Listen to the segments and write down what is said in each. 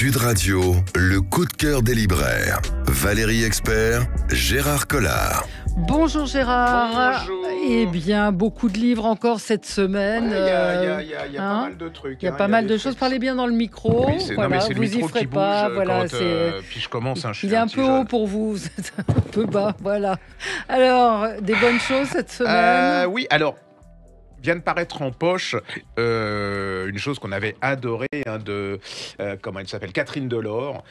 Sud Radio, le coup de cœur des libraires. Valérie Expert, Gérard Collard. Bonjour Gérard. Bonjour. Eh bien, beaucoup de livres encore cette semaine. Il y a pas mal de trucs. Il y a pas mal de choses. Parlez bien dans le micro. Oui, c'est le vous y micro ferez qui pas. bouge Voilà, puis je commence. Il est un peu haut pour vous, vous êtes un peu bas. Voilà. Alors, des bonnes choses cette semaine. Oui, alors. Vient de paraître en poche une chose qu'on avait adorée de comment elle s'appelle, Catherine Delord,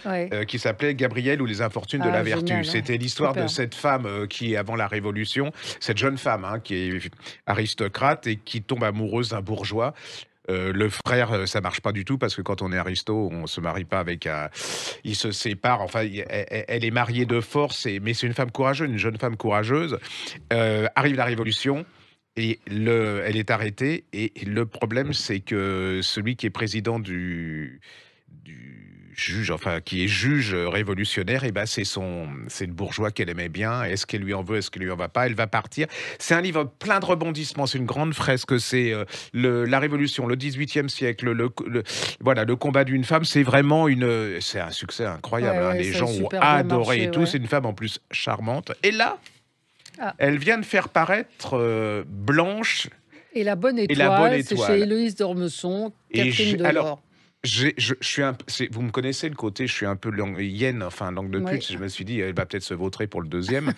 qui s'appelait Gabrielle ou les infortunes de la vertu. Génial, C'était l'histoire de cette femme qui, avant la Révolution, cette jeune femme qui est aristocrate et qui tombe amoureuse d'un bourgeois. Le frère, ça marche pas du tout parce que quand on est aristo, on se marie pas avec un. Ils se séparent. Enfin, elle est mariée de force, mais c'est une femme courageuse, une jeune femme courageuse. Arrive la Révolution. Et elle est arrêtée, et le problème, c'est que celui qui est président du juge, enfin, qui est juge révolutionnaire, et ben c'est le bourgeois qu'elle aimait bien. Est-ce qu'elle lui en veut, est-ce qu'elle lui en va pas? Elle va partir. C'est un livre plein de rebondissements, c'est une grande fresque, c'est la Révolution, le XVIIIe siècle, voilà, le combat d'une femme, c'est vraiment c'est un succès incroyable. Les gens ont adoré et tout. C'est une femme en plus charmante. Et là, elle vient de faire paraître Blanche et la Bonne Étoile. C'est chez Héloïse d'Ormesson, Catherine Delord. Alors, vous me connaissez le côté, je suis un peu langue de pute. Je me suis dit, elle va peut-être se vautrer pour le deuxième.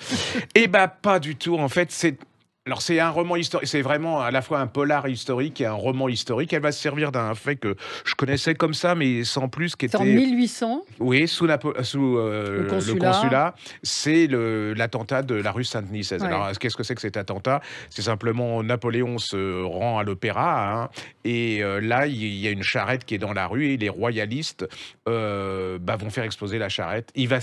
Et pas du tout. En fait, c'est un roman historique, c'est vraiment à la fois un polar historique et un roman historique. Elle va se servir d'un fait que je connaissais comme ça, mais sans plus, qui était... C'est en 1800. Oui, sous le consulat. C'est l'attentat de la rue Saint-Denis. Alors, qu'est-ce que c'est que cet attentat? C'est simplement Napoléon se rend à l'opéra, et là, il y a une charrette qui est dans la rue, et les royalistes vont faire exploser la charrette. Il va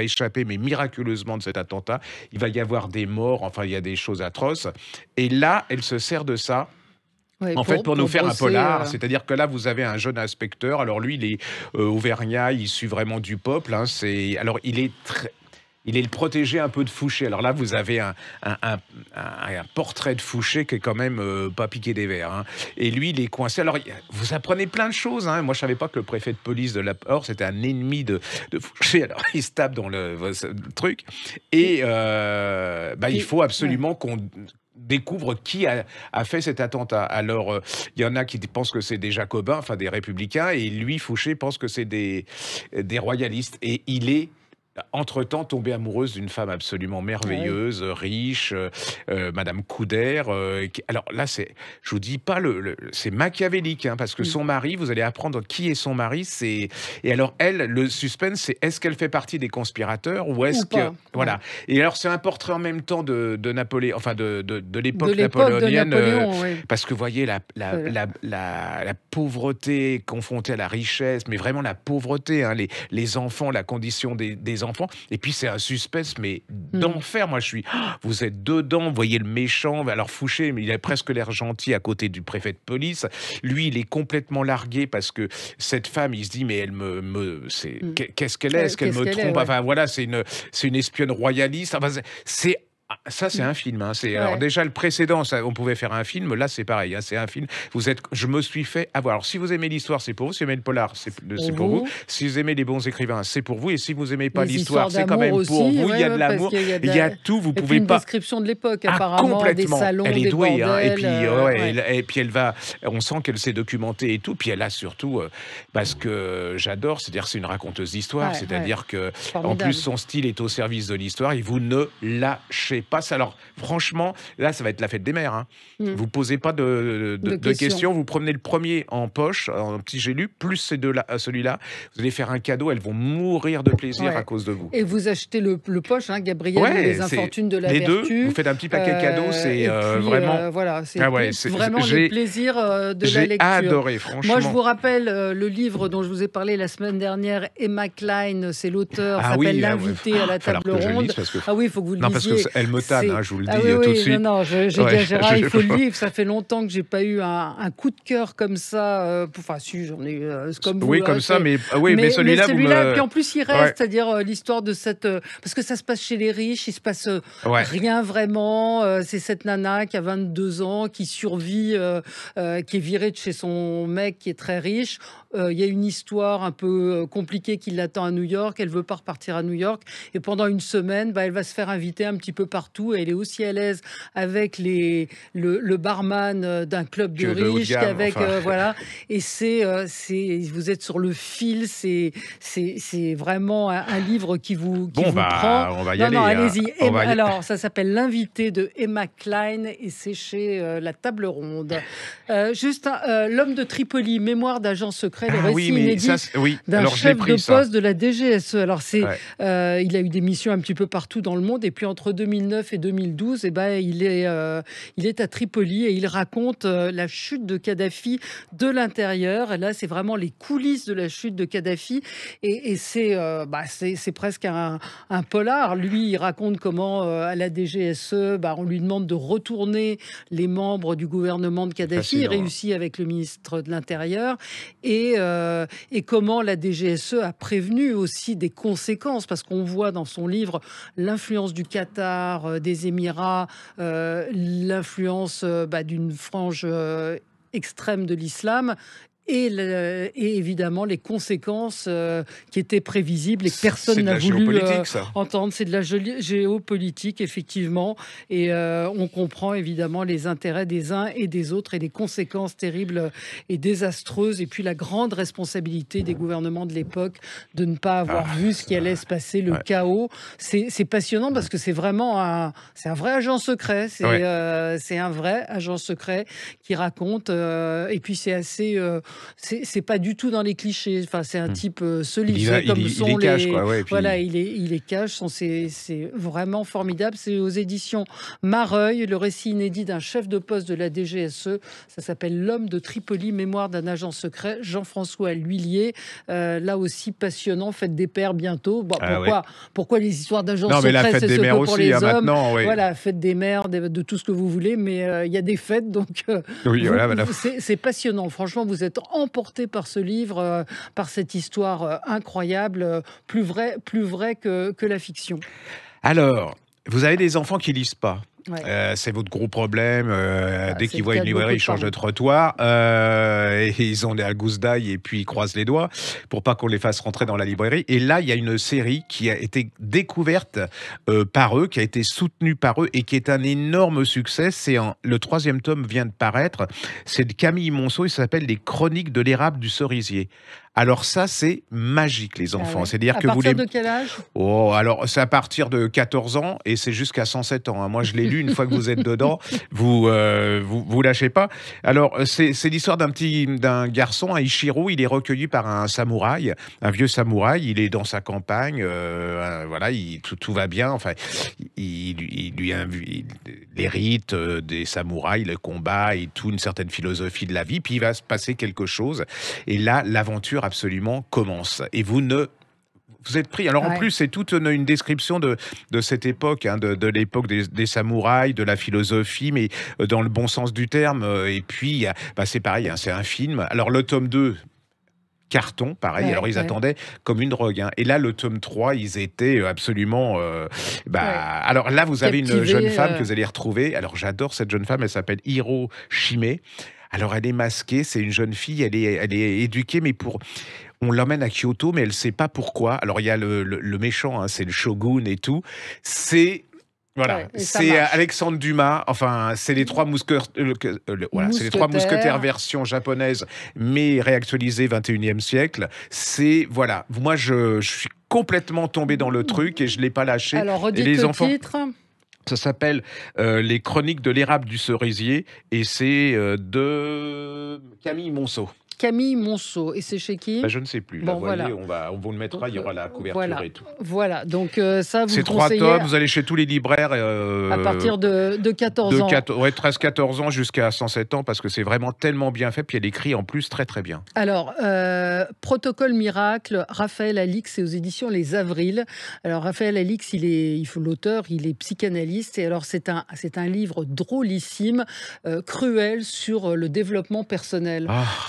échapper, mais miraculeusement, de cet attentat. Il va y avoir des morts, enfin, il y a des choses atroce. Et là, elle se sert de ça. Pour nous faire un polar, c'est-à-dire que là, vous avez un jeune inspecteur. Alors lui, il est auvergnat, il suit vraiment du peuple. Alors il est le protégé un peu de Fouché. Alors là, vous avez un portrait de Fouché qui est quand même pas piqué des verres. Et lui, il est coincé. Alors, vous apprenez plein de choses. Moi, je savais pas que le préfet de police de la Port, c'était un ennemi de Fouché. Alors, il se tape dans le truc. Et il faut absolument qu'on découvre qui a fait cet attentat. Alors, il y en a qui pensent que c'est des jacobins, enfin des républicains, et lui, Fouché, pense que c'est des royalistes. Et il est entre-temps tombée amoureuse d'une femme absolument merveilleuse, riche, Madame Couder. Alors là, je vous dis pas, c'est machiavélique, parce que son mari, vous allez apprendre qui est son mari. Et alors elle, le suspense, c'est est-ce qu'elle fait partie des conspirateurs ou est-ce que voilà. Et alors c'est un portrait en même temps de Napoléon, enfin de l'époque napoléonienne, parce que vous voyez la pauvreté confrontée à la richesse, mais vraiment la pauvreté, les enfants, la condition des enfants. Et puis c'est un suspense mais d'enfer. Moi vous êtes dedans, vous voyez le méchant. Alors Fouché, mais il a presque l'air gentil à côté du préfet de police. Lui, il est complètement largué parce que cette femme, il se dit mais elle qu'est-ce qu'elle est? Est-ce qu'elle me trompe? Enfin voilà, c'est une espionne royaliste. Enfin, ça, c'est un film. Alors déjà, le précédent, on pouvait faire un film. Là, c'est pareil. C'est un film. Je me suis fait avoir. Alors, si vous aimez l'histoire, c'est pour vous. Si vous aimez le polar, c'est pour vous. Si vous aimez les bons écrivains, c'est pour vous. Et si vous n'aimez pas l'histoire, c'est quand même pour vous. Il y a de l'amour. Il y a tout. Vous pouvez pas. Une description de l'époque, apparemment, complètement. Des salons, elle est douée. Et puis, on sent qu'elle s'est documentée et tout. Puis elle a surtout, parce que j'adore, c'est-à-dire c'est une raconteuse d'histoire. C'est-à-dire que, en plus, son style est au service de l'histoire. Et vous ne lâchez pas. Alors, franchement, là, ça va être la fête des mères. Vous posez pas de questions. Vous prenez le premier en poche, en petit gélu, plus celui-là. Vous allez faire un cadeau. Elles vont mourir de plaisir à cause de vous. Et vous achetez le poche, Gabrielle, les infortunes de la les vertu. Les deux. Vous faites un petit paquet cadeau. C'est vraiment. C'est vraiment le plaisir de la lecture. J'ai adoré, franchement. Moi, je vous rappelle le livre dont je vous ai parlé la semaine dernière. Emma Klein, c'est l'auteur. S'appelle L'invité à la table ronde. Il faut que vous le lisiez. parce qu'elle me tanne, hein, je vous le dis oui, tout de suite. Non, j'ai dit à Gérard, il faut le lire. Ça fait longtemps que j'ai pas eu un coup de cœur comme ça. Enfin, si, j'en ai eu comme vous. Oui, comme ça, mais celui-là, puis en plus, il reste, c'est-à-dire l'histoire de cette... parce que ça se passe chez les riches, il se passe rien vraiment. C'est cette nana qui a 22 ans, qui survit, qui est virée de chez son mec qui est très riche. Il y a une histoire un peu compliquée qui l'attend à New York. Elle veut pas repartir à New York. Et pendant une semaine, elle va se faire inviter un petit peu partout. Et elle est aussi à l'aise avec le barman d'un club de riches qu'avec voilà. Et vous êtes sur le fil. C'est vraiment un livre qui vous prend. On va y aller. Allez-y. Alors, ça s'appelle L'invité de Emma Klein et c'est chez La Table Ronde. Juste L'homme de Tripoli, mémoire d'agent secret. Le récit inédit d'un chef de poste de la DGSE. Alors, il a eu des missions un petit peu partout dans le monde. Et puis, entre 2009 et 2012, il est à Tripoli et il raconte la chute de Kadhafi de l'intérieur. Et là, c'est vraiment les coulisses de la chute de Kadhafi. Et c'est presque un polar. Lui, il raconte comment, à la DGSE, on lui demande de retourner les membres du gouvernement de Kadhafi. Il réussit avec le ministre de l'Intérieur. Et comment la DGSE a prévenu aussi des conséquences, parce qu'on voit dans son livre l'influence du Qatar, des Émirats, l'influence d'une frange extrême de l'islam. Et évidemment les conséquences qui étaient prévisibles et que personne n'a voulu entendre. C'est de la géopolitique, effectivement. Et on comprend évidemment les intérêts des uns et des autres et les conséquences terribles et désastreuses. Et puis la grande responsabilité des gouvernements de l'époque de ne pas avoir vu ce qui allait se passer, le chaos. C'est passionnant parce que c'est vraiment un vrai agent secret. C'est un vrai agent secret qui raconte. Et puis c'est assez... c'est pas du tout dans les clichés. Enfin, c'est un type solide. Il est cash, quoi. Ouais, voilà, il est cash. C'est vraiment formidable. C'est aux éditions Mareuil, le récit inédit d'un chef de poste de la DGSE. Ça s'appelle L'homme de Tripoli, mémoire d'un agent secret. Jean-François L'Huillier. Là aussi passionnant. Fête des pères bientôt. Bon, pourquoi les histoires d'agents secrets, c'est ce que pour les hommes. Voilà, fête des mères, de tout ce que vous voulez. Mais il y a des fêtes, donc c'est passionnant. Franchement, vous êtes emporté par ce livre, par cette histoire incroyable, plus vrai que la fiction. Alors, vous avez des enfants qui lisent pas. C'est votre gros problème. Dès qu'ils voient une librairie, ils changent de trottoir. Et ils ont des gousses d'ail et puis ils croisent les doigts pour pas qu'on les fasse rentrer dans la librairie. Et là, il y a une série qui a été découverte par eux, qui a été soutenue par eux et qui est un énorme succès. Le 3e tome vient de paraître. C'est de Camille Monceau et ça s'appelle Les Chroniques de l'érable du cerisier. Alors ça, c'est magique, les enfants. C'est-à-dire que partir de quel âge ? Alors c'est à partir de 14 ans et c'est jusqu'à 107 ans. Moi, je l'ai lu, une fois que vous êtes dedans, vous lâchez pas. Alors, c'est l'histoire d'un garçon, un Ichiro. Il est recueilli par un samouraï, un vieux samouraï. Il est dans sa campagne. Tout va bien. Enfin, il lui invite les rites des samouraïs, le combat et toute une certaine philosophie de la vie. Puis il va se passer quelque chose. Et là, l'aventure absolument commence. Et vous êtes pris. Alors en plus, c'est toute une description de cette époque, de l'époque des samouraïs, de la philosophie, mais dans le bon sens du terme. Et puis, c'est pareil, c'est un film. Alors le tome 2... carton, pareil. Alors, ils attendaient comme une drogue. Et là, le tome 3, ils étaient absolument... Alors là, vous avez une jeune femme que vous allez retrouver. Alors, j'adore cette jeune femme. Elle s'appelle Hiro Shime. Alors, elle est masquée. C'est une jeune fille. Elle est éduquée, mais on l'emmène à Kyoto, mais elle ne sait pas pourquoi. Alors, il y a le méchant, c'est le shogun et tout. C'est Alexandre Dumas. Enfin, c'est les trois mousquetaires. C'est les trois mousquetaires version japonaise, mais réactualisée 21e siècle. Moi, je suis complètement tombé dans le truc et je l'ai pas lâché. Alors, redites le titre. Ça s'appelle Les Chroniques de l'érable du cerisier et c'est de Camille Monceau. Camille Monceau. Et c'est chez qui? Je ne sais plus. Bon, voilà. On vous le mettra, il y aura la couverture et tout. Voilà, donc ça, vous c'est 3 tomes, vous allez chez tous les libraires. À partir de 14 ans. 13-14 ans jusqu'à 107 ans, parce que c'est vraiment tellement bien fait, puis elle écrit en plus très très bien. Alors, Protocole Miracle, Raphaël Alix, c'est aux éditions Les Avrils. Alors, Raphaël Alix, l'auteur, il est psychanalyste, et alors c'est un livre drôlissime, cruel, sur le développement personnel.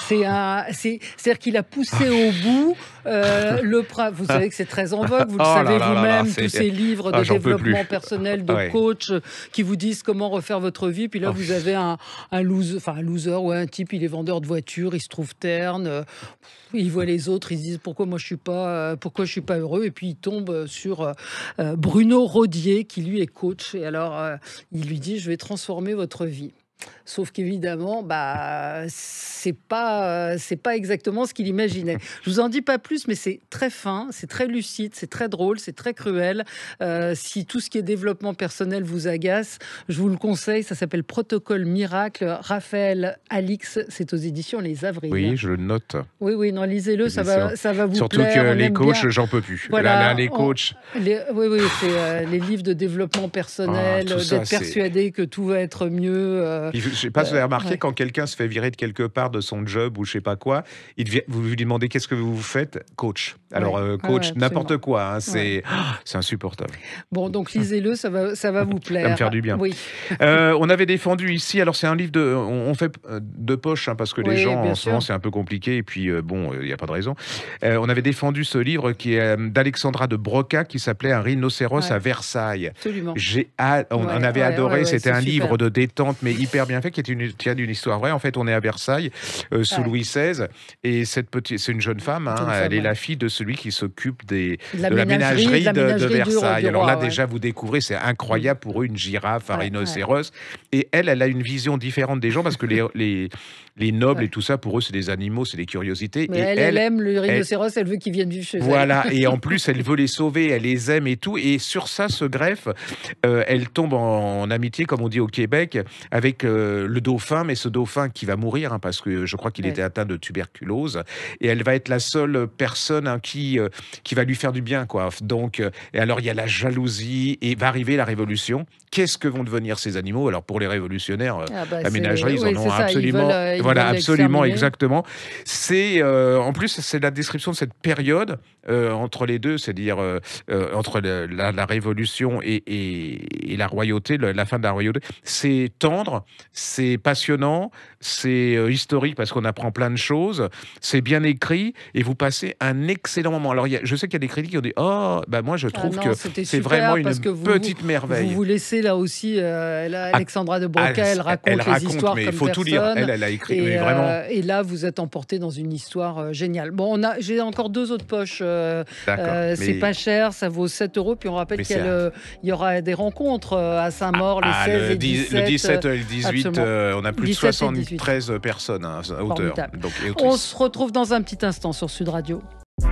C'est-à-dire qu'il a poussé au bout vous savez que c'est très en vogue, vous le savez vous-même, tous ces livres de développement personnel, de coach qui vous disent comment refaire votre vie. Puis là, vous avez un loser ou un type, il est vendeur de voitures, il se trouve terne, il voit les autres, il se dit pourquoi je suis pas heureux. Et puis il tombe sur Bruno Rodier, qui lui est coach. Et alors, il lui dit, je vais transformer votre vie. Sauf qu'évidemment, c'est pas exactement ce qu'il imaginait. Je vous en dis pas plus, mais c'est très fin, c'est très lucide, c'est très drôle, c'est très cruel. Si tout ce qui est développement personnel vous agace, je vous le conseille. Ça s'appelle Protocole Miracle, Raphaël Alix. C'est aux éditions Les Avrils. Oui, je le note. Oui, non, lisez-le, ça va vous Surtout plaire. Surtout que les coachs, j'en peux plus. Voilà, les coachs. C'est les livres de déveloveppement personnel, d'être persuadé que tout va être mieux. Je ne sais pas si vous avez remarqué, quand quelqu'un se fait virer de quelque part de son job ou je ne sais pas quoi, vous lui demandez qu'est-ce que vous faites? Coach. Alors, coach, n'importe quoi. C'est insupportable. Bon, donc lisez-le, ça va vous plaire. Ça va me faire du bien. Oui. On avait défendu ici, alors c'est un livre on fait de poche, parce que les gens, en ce moment, c'est un peu compliqué. Et puis, il n'y a pas de raison. On avait défendu ce livre qui est d'Alexandra de Broca, qui s'appelait Un rhinocéros à Versailles. Absolument. On avait adoré. C'était un livre de détente, mais hyper bien fait, qui tient d'une histoire vraie. En fait, on est à Versailles, sous Louis XVI, et c'est une jeune femme, elle est la fille de celui qui s'occupe de la ménagerie de Versailles. Alors là, déjà, vous découvrez, c'est incroyable pour eux, une girafe, un rhinocéros. Et elle a une vision différente des gens, parce que les nobles et tout ça, pour eux, c'est des animaux, c'est des curiosités. Mais et elle aime le rhinocéros, elle veut qu'ils viennent vivre chez elle. Voilà, et en plus, elle veut les sauver, elle les aime et tout. Et sur ça se greffe, elle tombe en amitié, comme on dit au Québec, avec le dauphin, mais ce dauphin qui va mourir, parce que je crois qu'il était atteint de tuberculose. Et elle va être la seule personne qui va lui faire du bien, quoi. Donc, et alors, il y a la jalousie, et va arriver la révolution. Qu'est-ce que vont devenir ces animaux? Alors, pour les révolutionnaires, la ménagerie, ils en ont absolument... Voilà, absolument, exactement. En plus, c'est la description de cette période entre les deux, c'est-à-dire entre la Révolution et la royauté, la fin de la royauté. C'est tendre, c'est passionnant, c'est historique parce qu'on apprend plein de choses, c'est bien écrit et vous passez un excellent moment. Alors, je sais qu'il y a des critiques qui ont dit « Oh, moi je trouve que c'est vraiment une petite merveille. » Vous laissez là aussi, Alexandra de Broca, elle raconte les histoires mais comme il faut tout lire. Elle a écrit, mais vraiment. Et là, vous êtes emporté dans une histoire géniale. Bon, j'ai encore 2 autres poches. C'est pas cher, ça vaut 7 €. Puis on rappelle qu'il y aura des rencontres à Saint-Maur les 16 et 17. Le 17 et le 18, on a plus de 73 personnes, auteurs. On se retrouve dans un petit instant sur Sud Radio.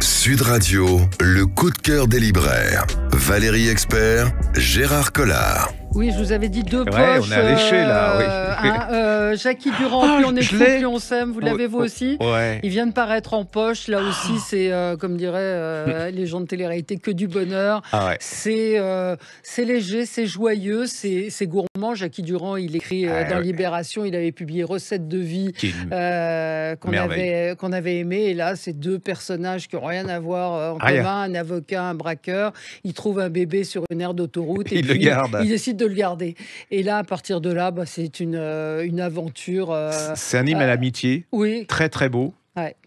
Sud Radio, le coup de cœur des libraires. Valérie Expert, Gérard Collard. Oui, je vous avais dit 2 poches. On est alléché là, Jackie Durand, plus on est fou, plus on s'aime. Vous l'avez vous aussi. Il vient de paraître en poche. Là aussi, c'est, comme diraient les gens de télé-réalité, que du bonheur. C'est léger, c'est joyeux, c'est gourmand. Jackie Durand, il écrit dans Libération, il avait publié Recettes de vie qu'on avait aimé. Et là, c'est 2 personnages qui n'ont rien à voir en commun. Un avocat, un braqueur. Il trouve un bébé sur une aire d'autoroute. Il le garde. Il décide de le garder. Et là, à partir de là, c'est une aventure. C'est un hymne à l'amitié. Oui. Très, très beau.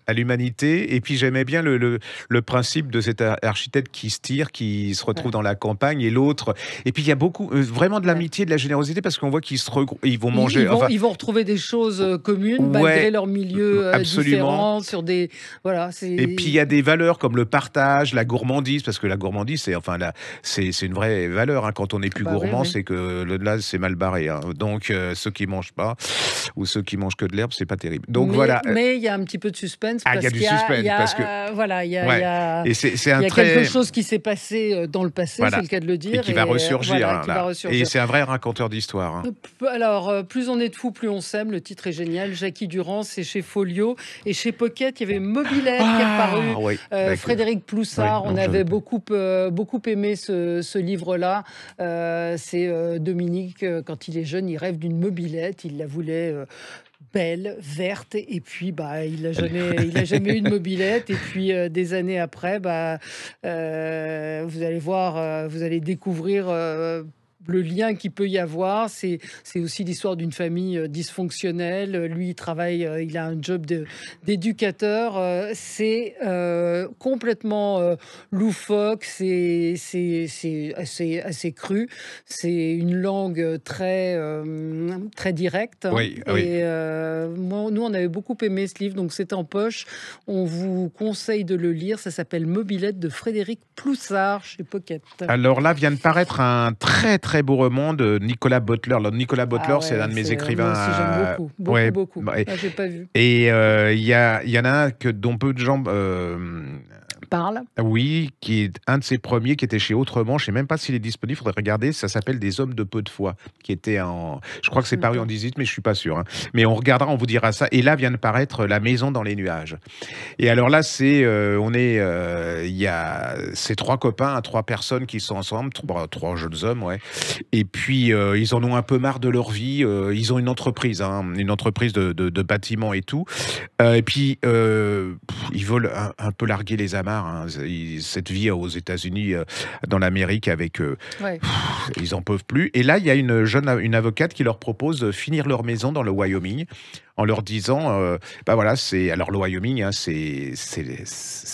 À l'humanité. Et puis j'aimais bien le principe de cet architecte qui se tire, qui se retrouve dans la campagne, et l'autre. Et puis il y a beaucoup, vraiment de l'amitié, de la générosité, parce qu'on voit qu'ils se regroupent, ils vont manger. Ils vont retrouver des choses communes, malgré leur milieu différent, sur des. Voilà. Et puis il y a des valeurs comme le partage, la gourmandise, parce que la gourmandise, c'est une vraie valeur. Quand on n'est plus gourmand, c'est que là, c'est mal barré. Donc ceux qui mangent pas, ou ceux qui mangent que de l'herbe, c'est pas terrible. Donc voilà. Mais il y a un petit peu de suspense. suspense. Ah, il y a du suspense parce que voilà, il y a, ouais. il y a, et c'est il y a quelque chose qui s'est passé dans le passé, voilà. c'est le cas de le dire, et qui va ressurgir. voilà, qui va ressurgir. Et c'est un vrai raconteur d'histoire. Alors, plus on est de fous, plus on s'aime. Le titre est génial. Jackie Durand, c'est chez Folio. Et chez Pocket, il y avait Mobilette qui est apparu. Oui, Frédéric Ploussard, on avait beaucoup aimé ce livre-là. C'est Dominique, quand il est jeune, il rêve d'une mobilette. Il la voulait belle, verte, et puis il n'a jamais eu de mobilette. Et puis des années après, vous allez voir, vous allez découvrir le lien qu'il peut y avoir. C'est aussi l'histoire d'une famille dysfonctionnelle. Lui, il travaille, il a un job d'éducateur. C'est complètement loufoque, c'est assez cru. C'est une langue très directe. Oui, et nous, on avait beaucoup aimé ce livre, donc c'est en poche. On vous conseille de le lire. Ça s'appelle Mobilette de Frédéric Ploussard chez Pocket. Alors là vient de paraître un très très beau roman de Nicolas Butler. Alors, Nicolas Butler, c'est l'un de mes écrivains. Moi aussi, j'aime beaucoup. Là, j'ai pas vu. Et il y en a un dont peu de gens parle. Oui, qui est un de ses premiers, qui était chez Autrement. Je ne sais même pas s'il est disponible, il faudrait regarder. Ça s'appelle Des hommes de peu de foi, qui était je crois que c'est paru en 18, mais je ne suis pas sûr. Hein. Mais on regardera, on vous dira ça. Et là vient de paraître La maison dans les nuages. Et alors là, il y a ces trois copains, trois personnes qui sont ensemble, trois jeunes hommes, ouais. Et puis, ils en ont un peu marre de leur vie. Ils ont une entreprise de bâtiment et tout. Et puis, ils veulent un peu larguer les amarres. Hein. Cette vie aux États-Unis, dans l'Amérique, avec ils en peuvent plus. Et là, il y a une avocate qui leur propose de finir leur maison dans le Wyoming, en leur disant, alors le Wyoming, hein, c'est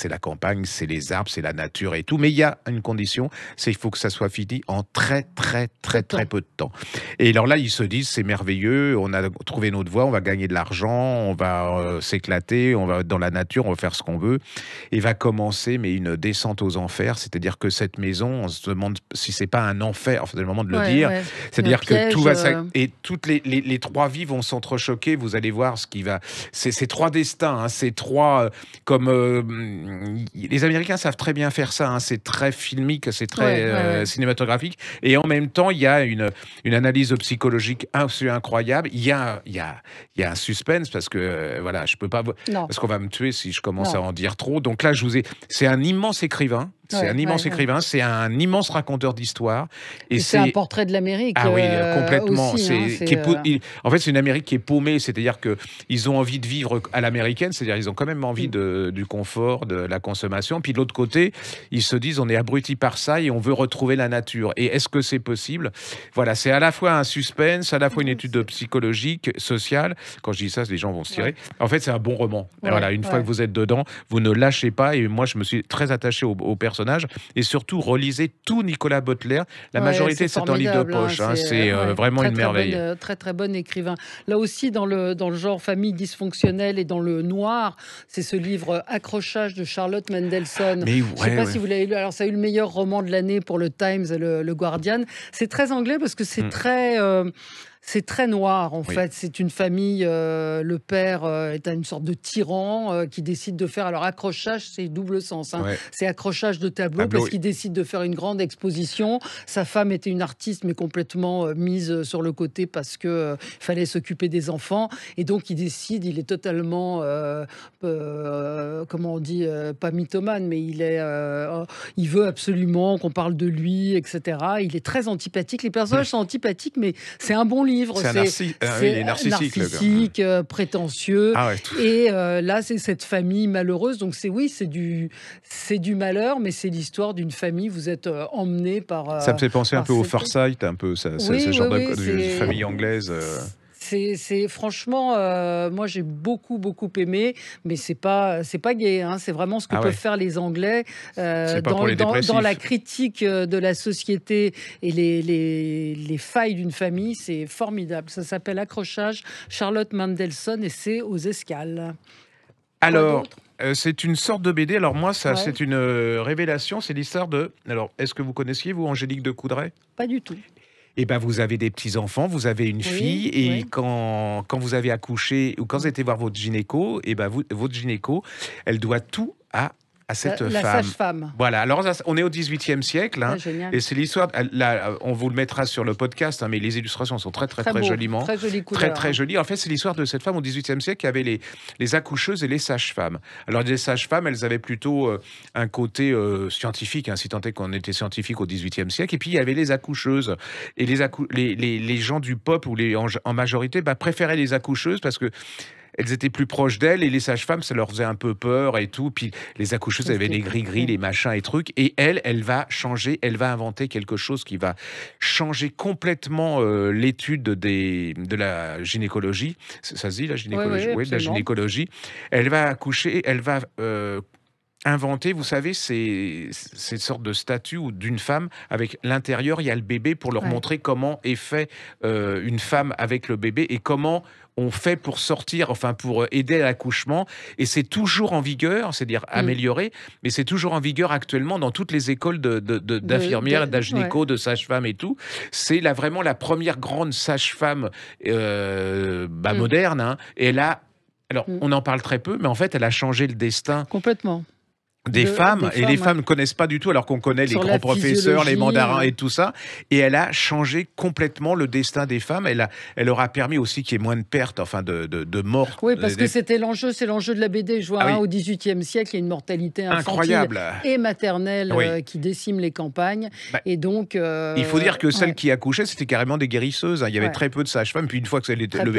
la campagne, c'est les arbres, c'est la nature et tout, mais il y a une condition, c'est qu'il faut que ça soit fini en très peu de temps. Et alors là, ils se disent, c'est merveilleux, on a trouvé notre voie, on va gagner de l'argent, on va s'éclater, on va dans la nature, on va faire ce qu'on veut, et va commencer, mais une descente aux enfers, c'est-à-dire que cette maison, on se demande si c'est pas un enfer, enfin, c'est le moment de le dire, c'est-à-dire que tout va, et toutes les trois vies vont s'entrechoquer, vous allez voir ce qui va. C'est trois destins, hein, c'est trois. Les Américains savent très bien faire ça, hein, c'est très filmique, c'est très cinématographique. Et en même temps, il y a une analyse psychologique incroyable. Il y a un suspense parce que, voilà, je peux pas. Parce qu'on va me tuer si je commence à en dire trop. Donc là, c'est un immense écrivain. C'est un immense écrivain, c'est un immense raconteur d'histoire. Et c'est un portrait de l'Amérique. Ah oui, complètement. Aussi, en fait, c'est une Amérique qui est paumée, c'est-à-dire qu'ils ont envie de vivre à l'américaine, c'est-à-dire ils ont quand même envie du confort, de la consommation. Puis de l'autre côté, ils se disent on est abrutis par ça et on veut retrouver la nature. Et est-ce que c'est possible ? Voilà, c'est à la fois un suspense, à la fois une étude psychologique, sociale. Quand je dis ça, les gens vont se tirer. En fait, c'est un bon roman. Voilà, une fois que vous êtes dedans, vous ne lâchez pas. Et moi, je me suis très attaché au personnage. Et surtout, relisez tout Nicolas Butler. La majorité, c'est en livre de poche. Hein, c'est vraiment une merveille. Très bon écrivain. Là aussi, dans le genre famille dysfonctionnelle et dans le noir, c'est ce livre Accrochage de Charlotte Mendelssohn. Je ne sais pas si vous l'avez lu. Alors, ça a eu le meilleur roman de l'année pour le Times et le Guardian. C'est très anglais parce que c'est c'est très noir, en fait. C'est une famille, le père est une sorte de tyran qui décide de faire... Alors, accrochage, c'est double sens. Hein. C'est accrochage de tableau parce qu'il décide de faire une grande exposition. Sa femme était une artiste, mais complètement mise sur le côté parce qu'il fallait s'occuper des enfants. Et donc, il décide, il est totalement, comment on dit, pas mythomane, mais il veut absolument qu'on parle de lui, etc. Il est très antipathique. Les personnages sont antipathiques, mais c'est un bon livre. C'est narcissique, prétentieux. Et là, c'est cette famille malheureuse. Donc, c'est du malheur, mais c'est l'histoire d'une famille. Vous êtes emmené par... ça me fait penser un peu au Farsight, un peu, ce genre de famille anglaise. C'est franchement, moi j'ai beaucoup aimé, mais c'est pas gay, hein, c'est vraiment ce que peuvent faire les Anglais dans la critique de la société et les failles d'une famille, c'est formidable. Ça s'appelle Accrochage, Charlotte Mendelssohn, et c'est aux Escales. Alors, c'est une sorte de BD. Alors moi, c'est une révélation. C'est l'histoire de... Alors, est-ce que vous connaissiez, vous, Angélique de Coudray ? Pas du tout. Et ben vous avez des petits-enfants, vous avez une fille, et quand vous avez accouché, ou quand vous allez voir votre gynéco, et ben votre gynéco, elle doit tout à cette femme. La sage-femme. Voilà, alors on est au XVIIIe siècle, hein, et c'est l'histoire, là, on vous le mettra sur le podcast, hein, mais les illustrations sont très joliment. Très jolie couleur. Très jolies. En fait, c'est l'histoire de cette femme au XVIIIe siècle qui avait les accoucheuses et les sages-femmes. Alors, les sages-femmes, elles avaient plutôt un côté scientifique, hein, si tant est qu'on était scientifique au XVIIIe siècle, et puis il y avait les accoucheuses. Et les gens du peuple, ou en majorité, préféraient les accoucheuses parce que elles étaient plus proches d'elles, et les sages-femmes, ça leur faisait un peu peur et tout. Puis les accoucheuses, elles avaient les gris-gris, les machins et trucs. Et elle va changer, elle va inventer quelque chose qui va changer complètement l'étude de la gynécologie. Ça se dit, la gynécologie? Oui, de la gynécologie. Elle va accoucher, elle va inventer, vous savez, ces sortes de statues d'une femme avec l'intérieur, il y a le bébé, pour leur montrer comment est fait une femme avec le bébé, et comment on fait pour sortir, enfin pour aider à l'accouchement. Et c'est toujours en vigueur, c'est-à-dire amélioré, mais c'est toujours en vigueur actuellement dans toutes les écoles d'infirmières, d'gynéco, de sages-femmes et tout. C'est vraiment la première grande sage-femme moderne, hein. Et elle a, alors on en parle très peu, mais en fait elle a changé le destin complètement des femmes, et les femmes ne connaissent pas du tout, alors qu'on connaît les grands professeurs, les mandarins et tout ça. Et elle a changé complètement le destin des femmes. Elle aura permis aussi qu'il y ait moins de pertes, enfin de morts. Oui, parce que c'est l'enjeu de la BD. Je vois, au XVIIIe siècle, il y a une mortalité infantile et maternelle qui décime les campagnes. Et donc, il faut dire que celles qui accouchaient, c'était carrément des guérisseuses, hein. Il y avait très peu de sages-femmes. Puis une fois que le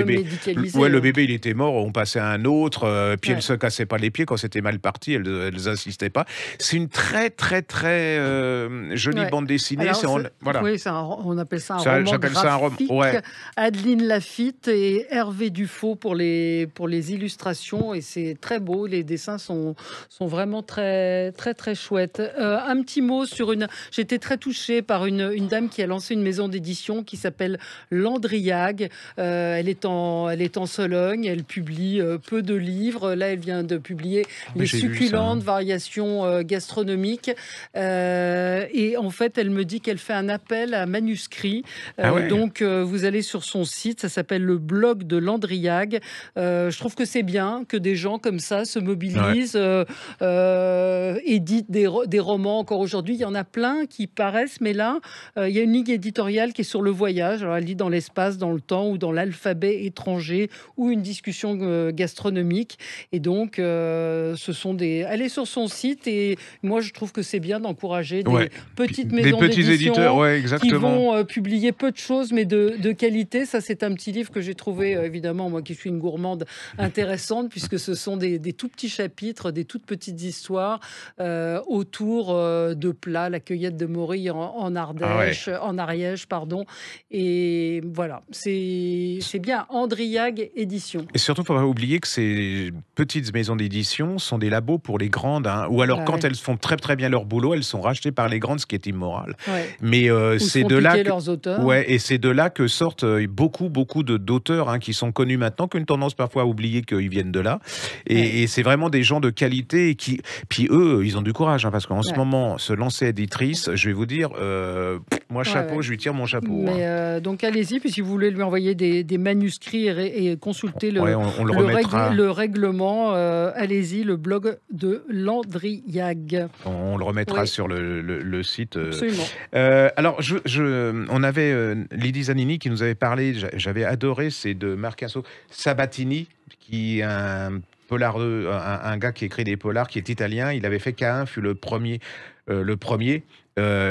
bébé il était mort, on passait à un autre. Puis elles ne se cassaient pas les pieds quand c'était mal parti. Elles insistaient pas. C'est une très jolie bande dessinée. Alors, voilà. Oui, on appelle ça un roman graphique. Adeline Lafitte et Hervé Dufaux pour les illustrations, et c'est très beau. Les dessins sont vraiment très chouettes. Un petit mot sur j'étais très touchée par une dame qui a lancé une maison d'édition qui s'appelle Landriag. Elle est en Sologne. Elle publie peu de livres. Là, elle vient de publier Les succulentes variations gastronomiques. Et en fait, elle me dit qu'elle fait un appel à manuscrits. Donc, vous allez sur son site. Ça s'appelle le blog de Landriag. Je trouve que c'est bien que des gens comme ça se mobilisent, éditent des romans. Encore aujourd'hui, il y en a plein qui paraissent, mais là, il y a une ligne éditoriale qui est sur le voyage. Alors, elle lit dans l'espace, dans le temps, ou dans l'alphabet étranger, ou une discussion gastronomique. Et donc, ce sont elle est sur son site, et moi, je trouve que c'est bien d'encourager des petites maisons d'édition qui vont publier peu de choses, mais de qualité. Ça, c'est un petit livre que j'ai trouvé, évidemment, moi qui suis une gourmande, intéressante, puisque ce sont des tout petits chapitres, des toutes petites histoires autour de plats, la cueillette de Morille en Ardèche, en Ariège, pardon. Et voilà, c'est bien. Andriag Édition. Et surtout, il ne faut pas oublier que ces petites maisons d'édition sont des labos pour les grandes, hein, ou alors quand elles font très bien leur boulot, elles sont rachetées par les grandes, ce qui est immoral. Mais c'est de là leurs auteurs. Et c'est de là que sortent beaucoup d'auteurs, hein, qui sont connus maintenant, qui ont une tendance parfois à oublier qu'ils viennent de là. Et c'est vraiment des gens de qualité puis eux, ils ont du courage, hein, parce qu'en ce moment, se lancer éditrice, je vais vous dire, moi chapeau, je lui tire mon chapeau. Mais donc allez-y, puis si vous voulez lui envoyer des manuscrits et consulter le règlement, allez-y, le blog de Landriag. On le remettra sur le site. Absolument. Alors, on avait Lydie Zanini qui nous avait parlé, j'avais adoré, c'est de Marcasso Sabatini, qui est un polareux, un gars qui écrit des polars, qui est italien. Il avait fait K1 fut le premier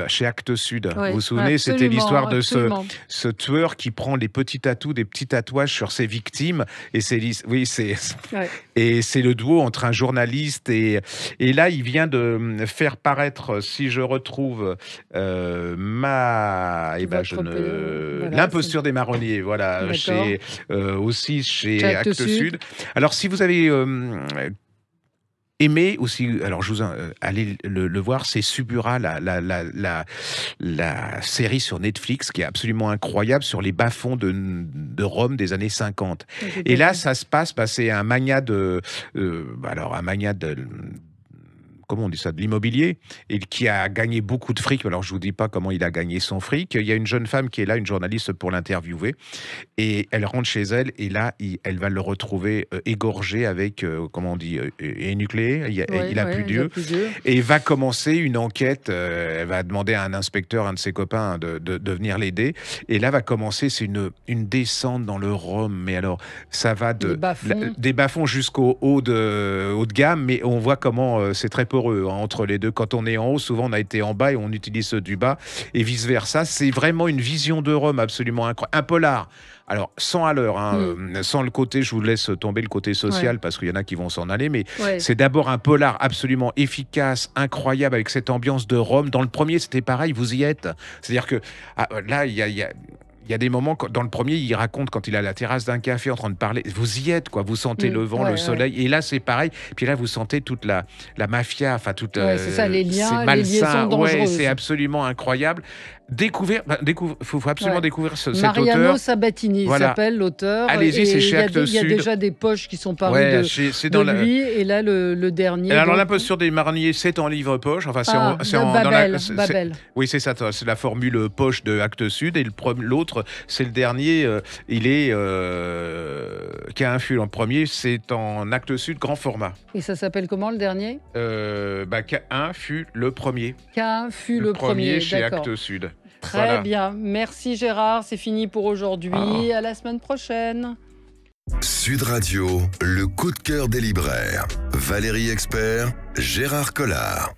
chez Actes Sud. Vous vous souvenez, c'était l'histoire de ce tueur qui prend des petits tatouages sur ses victimes. Et c'est le duo entre un journaliste et là, il vient de faire paraître, si je retrouve l'imposture des marronniers, voilà, chez Actes Sud. Alors, si vous avez aimé aussi, alors je vous allez le voir, c'est Subura, la série sur Netflix qui est absolument incroyable sur les bas-fonds de Rome des années 50. Et là, ça se passe, c'est un magnat comment on dit ça, de l'immobilier, et qui a gagné beaucoup de fric. Alors, je vous dis pas comment il a gagné son fric. Il y a une jeune femme qui est là, une journaliste pour l'interviewer, et elle rentre chez elle, et là, elle va le retrouver égorgé avec, comment on dit, énucléé. Il a plus d'yeux. Et va commencer une enquête. Elle va demander à un inspecteur, un de ses copains, de venir l'aider. Et là va commencer, c'est une descente dans le Rhum. Mais alors, ça va des bas-fonds jusqu'au haut de gamme, mais on voit comment c'est très poreux entre les deux. Quand on est en haut, souvent on a été en bas et on utilise ceux du bas, et vice-versa. C'est vraiment une vision de Rome absolument incroyable. Un polar. Alors, 100 à l'heure, sans le côté, je vous laisse tomber le côté social, parce qu'il y en a qui vont s'en aller, mais c'est d'abord un polar absolument efficace, incroyable, avec cette ambiance de Rome. Dans le premier, c'était pareil, vous y êtes. C'est-à-dire que là, il y a des moments, dans le premier, il raconte quand il est à la terrasse d'un café en train de parler. Vous y êtes, quoi. Vous sentez le vent, le soleil. Et là, c'est pareil. Puis là, vous sentez toute la mafia, enfin, toute. C'est ça, les liens, c'est malsain. Les liaisons dangereuses. C'est absolument incroyable. Faut absolument découvrir cet auteur. Mariano Sabatini s'appelle l'auteur. Allez-y, c'est chez Actes Sud. Il y a déjà des poches qui sont parues de lui. Et là, le dernier. Alors, l'imposture des mariniers, c'est en livre poche. Enfin, Babel. Oui, c'est ça. C'est la formule poche de Actes Sud. Et l'autre, c'est le dernier. Il est Qu'un fut en premier. C'est en Actes Sud, grand format. Et ça s'appelle comment, le dernier? Qu'un fut le premier. Qu'un fut le premier chez Actes Sud. Très bien. Merci Gérard. C'est fini pour aujourd'hui. À la semaine prochaine. Sud Radio, le coup de cœur des libraires. Valérie Expert, Gérard Collard.